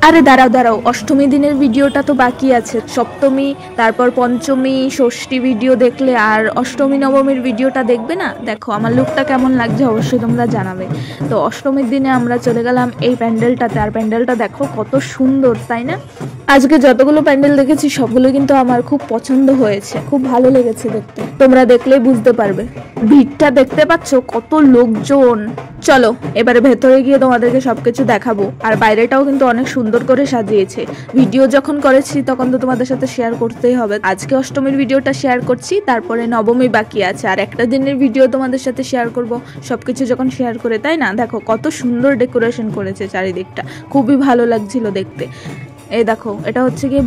আরে দাঁড়াও দাঁড়াও, অষ্টমী দিনের ভিডিওটা তো বাকি আছে। সপ্তমী, তারপর পঞ্চমী, ষষ্ঠী ভিডিও দেখলে আর অষ্টমী নবমীর ভিডিওটা দেখবে না? দেখো আমার লুকটা কেমন লাগছে অবশ্যই তোমরা জানাবে। তো অষ্টমীর দিনে আমরা চলে গেলাম এই প্যান্ডেলটাতে, আর প্যান্ডেলটা দেখো কত সুন্দর, তাই না? আজকে যতগুলো প্যান্ডেল দেখেছি সবগুলো কিন্তু আমার খুব পছন্দ হয়েছে, খুব ভালো লেগেছে দেখতে। তোমরা দেখলেই বুঝতে পারবে। ভিড়টা দেখতে পাচ্ছ, কত লোকজন। চলো এবারে ভেতরে গিয়ে তোমাদেরকে সবকিছু দেখাবো। আর বাইরেটাও কিন্তু অনেক সুন্দর করে সাজিয়েছে। ভিডিও যখন করেছি তখন তো তোমাদের সাথে শেয়ার করতেই হবে। আজকে অষ্টমীর ভিডিওটা শেয়ার করছি, তারপরে নবমী বাকি আছে, আর একটা দিনের ভিডিও তোমাদের সাথে শেয়ার করব সবকিছু যখন শেয়ার করে, তাই না? দেখো কত সুন্দর ডেকোরেশন করেছে চারিদিকটা, খুবই ভালো লাগছিল দেখতে। এই দেখো এটা হচ্ছে গিয়ে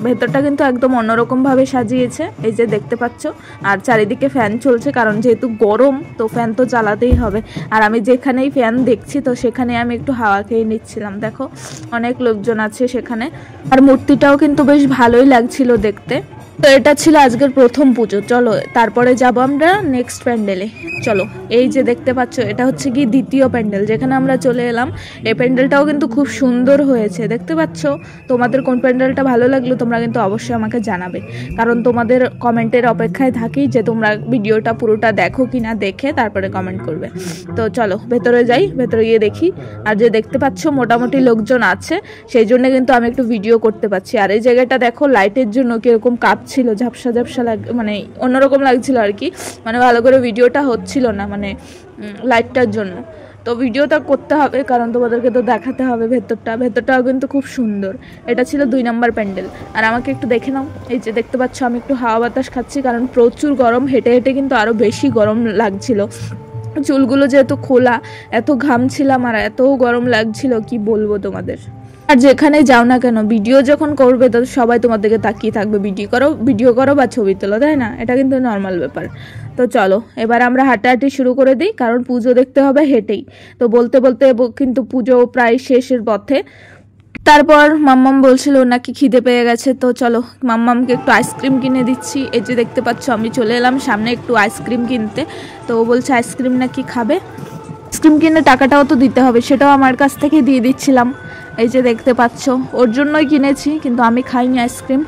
ভেতরটা কিন্তু একদম অন্যরকম ভাবে সাজিয়েছে, এই যে দেখতে পাচ্ছ। আর চারিদিকে ফ্যান চলছে, কারণ যেহেতু গরম তো ফ্যান তো চালাতেই হবে। আর আমি যেখানেই ফ্যান দেখছি তো সেখানে আমি একটু হাওয়া খেয়ে নিচ্ছিলাম। দেখো অনেক লোকজন আছে সেখানে, আর মূর্তিটাও কিন্তু বেশ ভালোই লাগছিল দেখতে। তো এটা ছিল আজকের প্রথম পুজো। চলো তারপরে যাব আমরা নেক্সট প্যান্ডেলে। চলো এই যে দেখতে পাচ্ছ এটা হচ্ছে কি দ্বিতীয় প্যান্ডেল যেখানে আমরা চলে এলাম। এই প্যান্ডেলটাও কিন্তু খুব সুন্দর হয়েছে, দেখতে পাচ্ছ। তোমাদের কোন প্যান্ডেলটা ভালো লাগলো তোমরা কিন্তু অবশ্যই আমাকে জানাবে, কারণ তোমাদের কমেন্টের অপেক্ষায় থাকি যে তোমরা ভিডিওটা পুরোটা দেখো কিনা, দেখে তারপরে কমেন্ট করবে। তো চলো ভেতরে যাই, ভেতরে গিয়ে দেখি। আর যে দেখতে পাচ্ছ মোটামুটি লোকজন আছে, সেই জন্য কিন্তু আমি একটু ভিডিও করতে পারছি। আর এই জায়গাটা দেখো লাইটের জন্য কিরকম ছিল, ঝাপসা ঝাপসা মানে অন্যরকম লাগছিল আর কি, মানে ভালো করে ভিডিওটা হচ্ছিল না মানে লাইটটার জন্য। তো ভিডিওটা করতে হবে কারণ তোমাদেরকে তো দেখাতে হবে। ভেতরটাও কিন্তু খুব সুন্দর। এটা ছিল 2 নম্বর প্যান্ডেল। আর আমাকে একটু দেখে নাও, এই যে দেখতে পাচ্ছ আমি একটু হাওয়া বাতাস খাচ্ছি, কারণ প্রচুর গরম। হেঁটে হেঁটে কিন্তু আরো বেশি গরম লাগছিল, চুলগুলো যেহেতু খোলা, এত ঘামছিলাম আর এত গরম লাগছিল কি বলবো তোমাদের। আর যেখানে যাও না কেন ভিডিও যখন করবে তো সবাই তোমাদেরকে তাকিয়ে থাকবে, ভিডিও করো বা ছবি তোলো, তাই না? এটা কিন্তু নর্মাল ব্যাপার। তো চলো এবার আমরা হাঁটাহাঁটি শুরু করে দিই, কারণ পুজো দেখতে হবে হেঁটেই। তো বলতে বলতে কিন্তু পুজো প্রায় শেষের পথে। তারপর মাম্মাম বলছিল নাকি খিদে পেয়ে গেছে, তো চলো মাম্মামকে একটু আইসক্রিম কিনে দিচ্ছি। এই যে দেখতে পাচ্ছ আমি চলে এলাম সামনে একটু আইসক্রিম কিনতে। তো ও বলছে আইসক্রিম নাকি খাবে, আইসক্রিম কিনে টাকাটাও তো দিতে হবে, সেটাও আমার কাছ থেকে দিয়ে দিচ্ছিলাম। এই যে দেখতে পাচ্ছ ওর জন্যই কিনেছি, কিন্তু আমি খাইনি আইসক্রিম।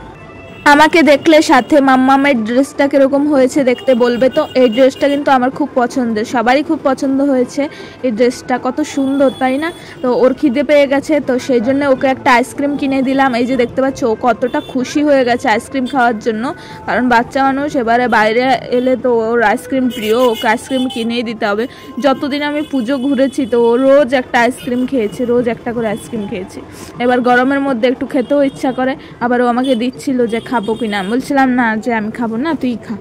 আমাকে দেখলে সাথে মাম্মামের ড্রেসটা কিরকম হয়েছে দেখতে বলবে। তো এই ড্রেসটা কিন্তু আমার খুব পছন্দের, সবারই খুব পছন্দ হয়েছে এই ড্রেসটা, কত সুন্দর তাই না? তো ওর খিদে পেয়ে গেছে, তো সেই জন্য ওকে একটা আইসক্রিম কিনে দিলাম। এই যে দেখতে পাচ্ছ ও কতটা খুশি হয়ে গেছে আইসক্রিম খাওয়ার জন্য, কারণ বাচ্চা মানুষ এবারে বাইরে এলে তো ওর আইসক্রিম প্রিয়, ওকে আইসক্রিম কিনেই দিতে হবে। যতদিন আমি পুজো ঘুরেছি তো ও রোজ একটা আইসক্রিম খেয়েছে, রোজ একটা করে আইসক্রিম খেয়েছে। এবার গরমের মধ্যে একটু খেতেও ইচ্ছা করে, আবার ও আমাকে দিচ্ছিল যে খাবো কিনা, বলছিলাম না যে আমি খাবো না, তুই খা।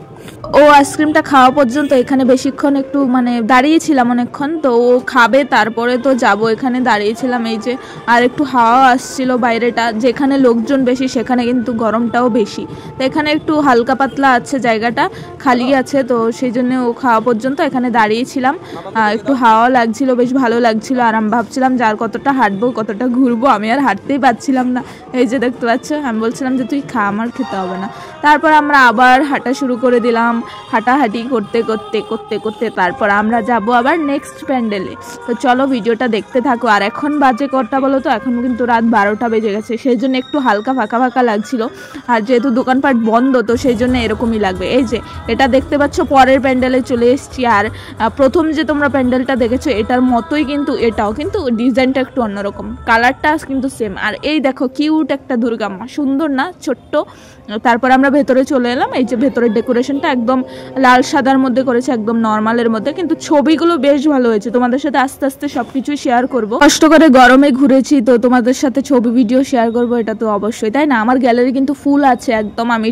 ও আইসক্রিমটা খাওয়া পর্যন্ত এখানে বেশিক্ষণ একটু মানে দাঁড়িয়েছিলাম অনেকক্ষণ। তো ও খাবে তারপরে তো যাব, এখানে দাঁড়িয়েছিলাম। এই যে আর একটু হাওয়া আসছিল বাইরেটা, যেখানে লোকজন বেশি সেখানে কিন্তু গরমটাও বেশি। তো এখানে একটু হালকা পাতলা আছে, জায়গাটা খালি আছে, তো সেই জন্য ও খাওয়া পর্যন্ত এখানে দাঁড়িয়েছিলাম। একটু হাওয়া লাগছিল, বেশ ভালো লাগছিল। আর আমি ভাবছিলাম যে আর কতটা হাঁটবো কতটা ঘুরবো, আমি আর হাঁটতেই পারছিলাম না। এই যে দেখতে পাচ্ছ আমি বলছিলাম যে তুই খা, আমার খেতে হবে না। তারপর আমরা আবার হাঁটা শুরু করে দিলাম, হাঁটাহাঁটি করতে করতে করতে করতে তারপর আমরা যাব আবার নেক্সট প্যান্ডেলে। তো চলো ভিডিওটা দেখতে থাকো। আর এখন বাজে কটা বলো তো? এখন কিন্তু রাত 12টা বেজে গেছে, সেই জন্য একটু হালকা ফাঁকা ফাঁকা লাগছিল। আর যেহেতু দোকানপাট বন্ধ তো সেই জন্য এরকমই লাগবে। এই যে এটা দেখতে পাচ্ছ পরের প্যান্ডেলে চলে এসেছি। আর প্রথম যে তোমরা প্যান্ডেলটা দেখেছো এটার মতোই কিন্তু এটাও, কিন্তু ডিজাইনটা একটু অন্যরকম, কালারটা কিন্তু সেম। আর এই দেখো কিউট একটা দুর্গা মা, সুন্দর না? ছোট্ট। তারপর আমরা ভেতরে চলে এলাম। এই যে ভেতরের ডেকোরেশনটা একদম লাল সাদার মধ্যে করেছে, একদম নর্মালের মধ্যে, কিন্তু ছবিগুলো বেশ ভালো হয়েছে। তোমাদের সাথে আস্তে আস্তে সবকিছুই শেয়ার করব। কষ্ট করে গরমে ঘুরেছি তো তোমাদের সাথে ছবি ভিডিও শেয়ার করব, এটা তো অবশ্যই, তাই না? আমার গ্যালারি কিন্তু ফুল আছে একদম। আমি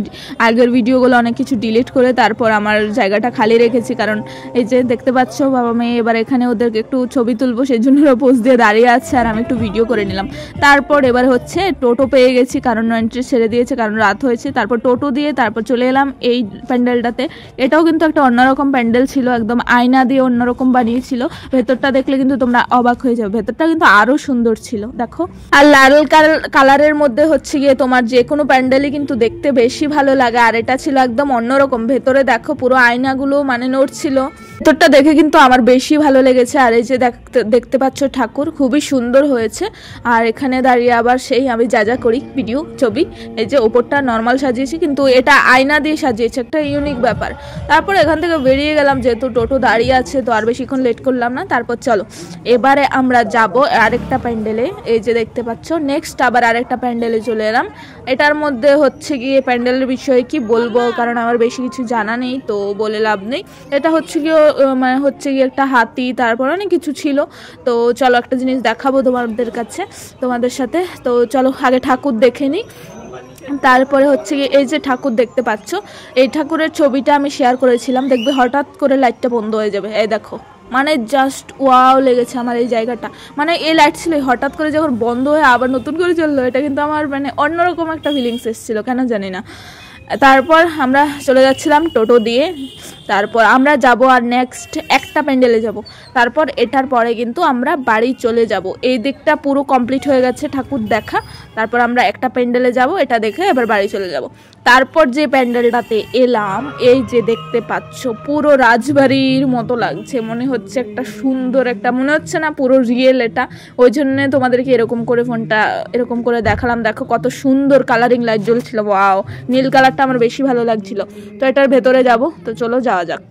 আগের ভিডিওগুলো অনেক কিছু ডিলিট করে তারপর আমার জায়গাটা খালি রেখেছি, কারণ এই যে দেখতে পাচ্ছ বাবা মেয়ে এবার এখানে ওদেরকে একটু ছবি তুলবো, সেই জন্য পোজ দিয়ে দাঁড়িয়ে আছে আর আমি একটু ভিডিও করে নিলাম। তারপর এবার হচ্ছে টোটো পেয়ে গেছি, কারণ এন্ট্রি ছেড়ে দিয়েছে, কারণ রাত হয়েছে। তারপর টোটো দিয়ে তারপর চলে এলাম এই প্যান্ডেলটাতে। এটাও কিন্তু একটা অন্যরকম প্যান্ডেল ছিল, একদম আয়না দিয়ে অন্যরকম বানিয়েছিল। ভেতরটা দেখলে কিন্তু তোমরা অবাক হয়ে যাবে, ভেতরটা কিন্তু আরো সুন্দর ছিল দেখো। আর লাল কালারের মধ্যে হচ্ছে গিয়ে তোমার যে কোনো প্যান্ডেলই কিন্তু দেখতে বেশি ভালো লাগে, আর এটা ছিল একদম অন্যরকম। ভেতরে দেখো পুরো আয়নাগুলো মানে নড়ছিল। ভেতরটা দেখে কিন্তু আমার বেশি ভালো লেগেছে। আর এই যে দেখতে পাচ্ছ ঠাকুর খুবই সুন্দর হয়েছে। আর এখানে দাঁড়িয়ে আবার সেই আমি যা যা করি ভিডিও ছবি, এই যে ওপরটা নর্মাল সাজিয়েছি কিন্তু এটা আয়না দিয়ে সাজিয়েছে, একটা ইউনিক ব্যাপার। তারপর এখান থেকে বেরিয়ে গেলাম, যেহেতু টোটো দাঁড়িয়ে আছে তো আর বেশিক্ষণ লেট করলাম না। তারপর চলো এবারে আমরা যাব আরেকটা প্যান্ডেলে, এই যে দেখতে পাচ্ছ নেক্সট আবার আরেকটা প্যান্ডেলে চলে এলাম। এটার মধ্যে হচ্ছে গিয়ে প্যান্ডেলের বিষয়ে কি বলবো, কারণ আমার বেশি কিছু জানা নেই তো বলে লাভ নেই। এটা হচ্ছে গিয়ে মানে হচ্ছে গিয়ে একটা হাতি, তারপর অনেক কিছু ছিল। তো চলো একটা জিনিস দেখাবো তোমাদের কাছে, তোমাদের সাথে। তো চলো আগে ঠাকুর দেখে নিই, তারপরে হচ্ছে গিয়ে এই যে ঠাকুর দেখতে পাচ্ছ, এই ঠাকুরের ছবিটা আমি শেয়ার করেছিলাম। দেখবে হঠাৎ করে লাইটটা বন্ধ হয়ে যাবে, এই দেখো, মানে জাস্ট ওয়াও লেগেছে আমার এই জায়গাটা। মানে এই লাইট ছিল, হঠাৎ করে যখন বন্ধ হয়ে আবার নতুন করে চললো, এটা কিন্তু আমার মানে অন্যরকম একটা ফিলিংস এসেছিলো, কেন জানি না। তারপর আমরা চলে যাচ্ছিলাম টোটো দিয়ে, তারপর আমরা যাব আর নেক্সট একটা প্যান্ডেলে যাব। তারপর এটার পরে কিন্তু আমরা বাড়ি চলে যাব। এই দিকটা পুরো কমপ্লিট হয়ে গেছে ঠাকুর দেখা। তারপর আমরা একটা প্যান্ডেলে যাব, এটা দেখে এবার বাড়ি চলে যাব। তারপর যে প্যান্ডেলটাতে এলাম, এই যে দেখতে পাচ্ছ পুরো রাজবাড়ির মতো লাগছে, মনে হচ্ছে একটা সুন্দর একটা, মনে হচ্ছে না পুরো রিয়েল এটা। ওই জন্য তোমাদেরকে এরকম করে ফোনটা এরকম করে দেখালাম। দেখো কত সুন্দর কালারিং লাইট জ্বলছিল, ওয়াও, নীল কালারটা আমার বেশি ভালো লাগছিল। তো এটার ভেতরে যাব, তো চলো যাওয়া যাক।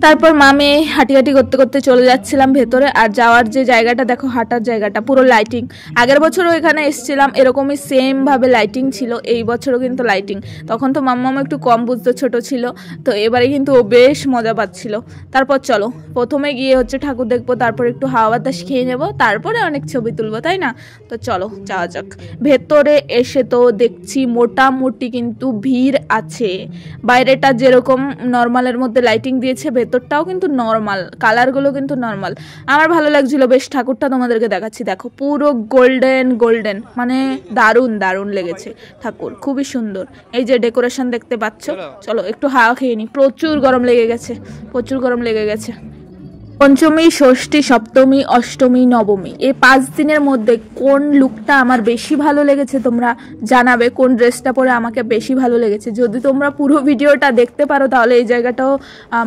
তারপর মামে হাঁটি করতে করতে চলে যাচ্ছিলাম ভেতরে। আর যাওয়ার যে জায়গাটা দেখো, হাঁটার জায়গাটা পুরো লাইটিং। আগের বছরও এখানে এসেছিলাম, এরকমই সেম ভাবে লাইটিং ছিল। এই বছরও কিন্তু লাইটিং। তখন তো মাম্মা একটু কম বুঝতে ছোট ছিল, তো এবারে কিন্তু ও বেশ মজা পাচ্ছিল। তারপর চলো প্রথমে গিয়ে হচ্ছে ঠাকুর দেখবো, তারপর একটু হাওয়া বাতাস খেয়ে নেবো, তারপরে অনেক ছবি তুলবো, তাই না? তো চলো যাওয়া যাক। ভেতরে এসে তো দেখছি মোটামুটি কিন্তু ভিড় আছে। বাইরেটা যেরকম নর্মালের মধ্যে লাইটিং দিয়েছে, ভেতরটাও কিন্তু নর্মাল, কালারগুলো কিন্তু নর্মাল। আমার ভালো লাগছিল বেশ। ঠাকুরটা তোমাদেরকে দেখাচ্ছি, দেখো পুরো গোল্ডেন গোল্ডেন, মানে দারুণ দারুণ লেগেছে ঠাকুর, খুবই সুন্দর। এই যে ডেকোরেশন দেখতে পাচ্ছ। চলো একটু হাওয়া খেয়ে নি, প্রচুর গরম লেগে গেছে, প্রচুর গরম লেগে গেছে। পঞ্চমী, ষষ্ঠী, সপ্তমী, অষ্টমী, নবমী, এই 5 দিনের মধ্যে কোন লুকটা আমার বেশি ভালো লেগেছে তোমরা জানাবে, কোন ড্রেসটা পরে আমাকে বেশি ভালো লেগেছে। যদি তোমরা পুরো ভিডিওটা দেখতে পারো তাহলে এই জায়গাটাও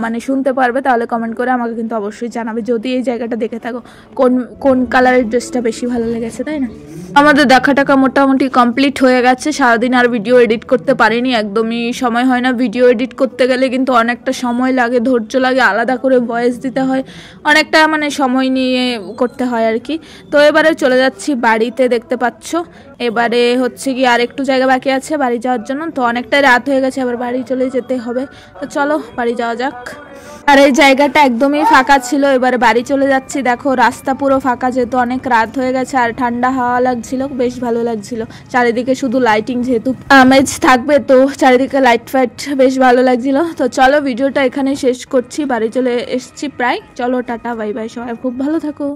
মানে শুনতে পারবে, তাহলে কমেন্ট করে আমাকে কিন্তু অবশ্যই জানাবে যদি এই জায়গাটা দেখে থাকো, কোন কোন কালারের ড্রেসটা বেশি ভালো লেগেছে, তাই না? আমাদের দেখা টাকা মোটামুটি কমপ্লিট হয়ে গেছে। সারাদিন আর ভিডিও এডিট করতে পারিনি, একদমই সময় হয় না। ভিডিও এডিট করতে গেলে কিন্তু অনেকটা সময় লাগে, ধৈর্য লাগে, আলাদা করে ভয়েস দিতে হয়, অনেকটা মানে সময় নিয়ে করতে হয় আর কি। তো এবারে চলে যাচ্ছি বাড়িতে, দেখতে পাচ্ছ। এবারে হচ্ছে কি আর একটু জায়গা বাকি আছে বাড়ি যাওয়ার জন্য, তো অনেকটাই রাত হয়ে গেছে, আবার বাড়ি চলে যেতে হবে। তো চলো বাড়ি যাওয়া যাক। আর এই জায়গাটা একদমই ফাঁকা ছিল, এবারে বাড়ি চলে যাচ্ছি। দেখো রাস্তা পুরো ফাঁকা, যেহেতু অনেক রাত হয়ে গেছে আর ঠান্ডা হাওয়া লাগছিল, বেশ ভালো লাগছিল। চারিদিকে শুধু লাইটিং, যেহেতু আমেজ থাকবে তো চারিদিকে লাইট ফাইট, বেশ ভালো লাগছিল। তো চলো ভিডিওটা এখানে শেষ করছি, বাড়ি চলে এসেছি প্রায়। চলো টাটা বাই বাই, সবাই খুব ভালো থাকো।